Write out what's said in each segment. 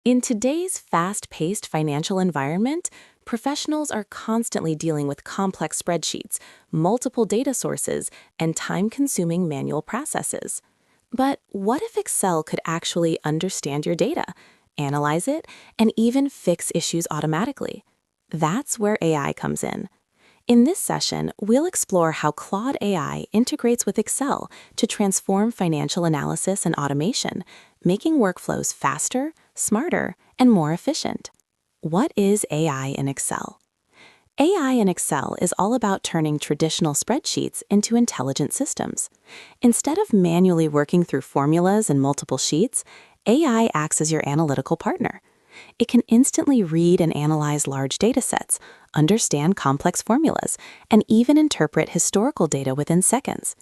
In today's fast-paced financial environment, professionals are constantly dealing with complex spreadsheets, multiple data sources, and time-consuming manual processes. But what if Excel could actually understand your data, analyze it, and even fix issues automatically? That's where AI comes in. In this session, we'll explore how Claude AI integrates with Excel to transform financial analysis and automation, making workflows faster, smarter, and more efficient. What is AI in Excel? AI in Excel is all about turning traditional spreadsheets into intelligent systems. Instead of manually working through formulas and multiple sheets, AI acts as your analytical partner. It can instantly read and analyze large data sets, understand complex formulas, and even interpret historical data within seconds.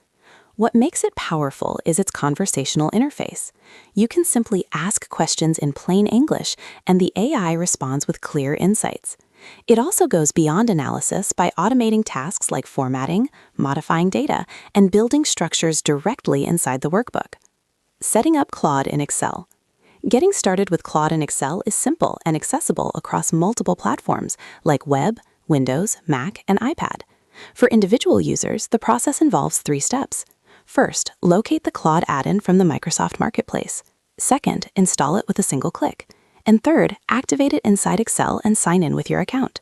What makes it powerful is its conversational interface. You can simply ask questions in plain English, and the AI responds with clear insights. It also goes beyond analysis by automating tasks like formatting, modifying data, and building structures directly inside the workbook. Setting up Claude in Excel. Getting started with Claude in Excel is simple and accessible across multiple platforms like web, Windows, Mac, and iPad. For individual users, the process involves 3 steps. First, locate the Claude add-in from the Microsoft Marketplace. Second, install it with a single click. And third, activate it inside Excel and sign in with your account.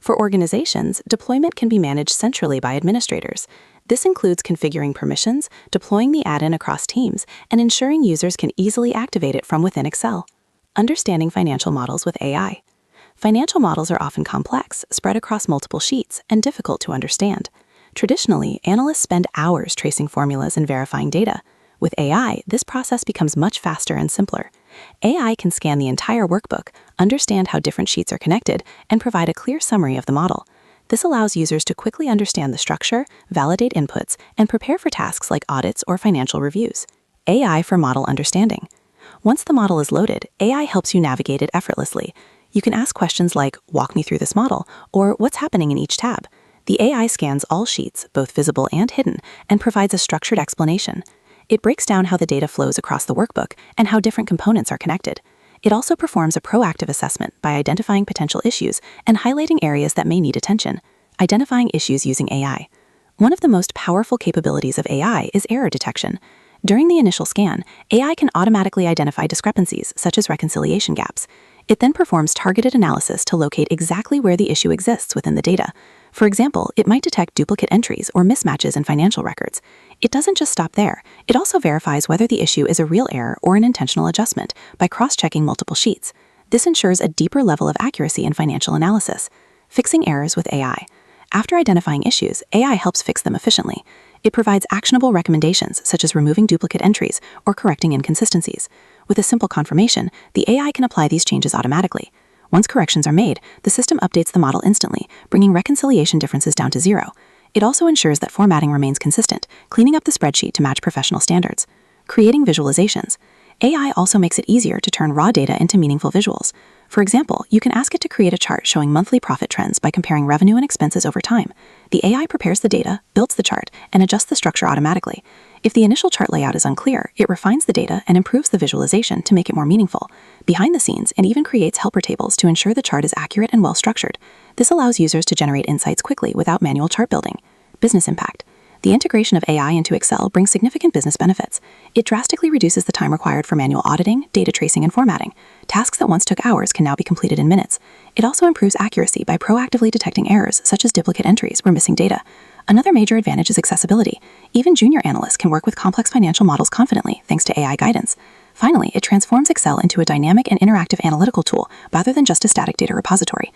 For organizations, deployment can be managed centrally by administrators. This includes configuring permissions, deploying the add-in across teams, and ensuring users can easily activate it from within Excel. Understanding financial models with AI. Financial models are often complex, spread across multiple sheets, and difficult to understand. Traditionally, analysts spend hours tracing formulas and verifying data. With AI, this process becomes much faster and simpler. AI can scan the entire workbook, understand how different sheets are connected, and provide a clear summary of the model. This allows users to quickly understand the structure, validate inputs, and prepare for tasks like audits or financial reviews. AI for model understanding. Once the model is loaded, AI helps you navigate it effortlessly. You can ask questions like, "Walk me through this model," or "What's happening in each tab?" The AI scans all sheets, both visible and hidden, and provides a structured explanation. It breaks down how the data flows across the workbook and how different components are connected. It also performs a proactive assessment by identifying potential issues and highlighting areas that may need attention. Identifying issues using AI. One of the most powerful capabilities of AI is error detection. During the initial scan, AI can automatically identify discrepancies, such as reconciliation gaps. It then performs targeted analysis to locate exactly where the issue exists within the data. For example, it might detect duplicate entries or mismatches in financial records. It doesn't just stop there. It also verifies whether the issue is a real error or an intentional adjustment by cross-checking multiple sheets. This ensures a deeper level of accuracy in financial analysis. Fixing errors with AI. After identifying issues, AI helps fix them efficiently. It provides actionable recommendations, such as removing duplicate entries or correcting inconsistencies. With a simple confirmation, the AI can apply these changes automatically. Once corrections are made, the system updates the model instantly, bringing reconciliation differences down to 0. It also ensures that formatting remains consistent, cleaning up the spreadsheet to match professional standards. Creating visualizations. AI also makes it easier to turn raw data into meaningful visuals. For example, you can ask it to create a chart showing monthly profit trends by comparing revenue and expenses over time. The AI prepares the data, builds the chart, and adjusts the structure automatically. If the initial chart layout is unclear, it refines the data and improves the visualization to make it more meaningful. Behind the scenes, it even creates helper tables to ensure the chart is accurate and well-structured. This allows users to generate insights quickly without manual chart building. Business impact. The integration of AI into Excel brings significant business benefits. It drastically reduces the time required for manual auditing, data tracing, and formatting. Tasks that once took hours can now be completed in minutes. It also improves accuracy by proactively detecting errors, such as duplicate entries or missing data. Another major advantage is accessibility. Even junior analysts can work with complex financial models confidently, thanks to AI guidance. Finally, it transforms Excel into a dynamic and interactive analytical tool rather than just a static data repository.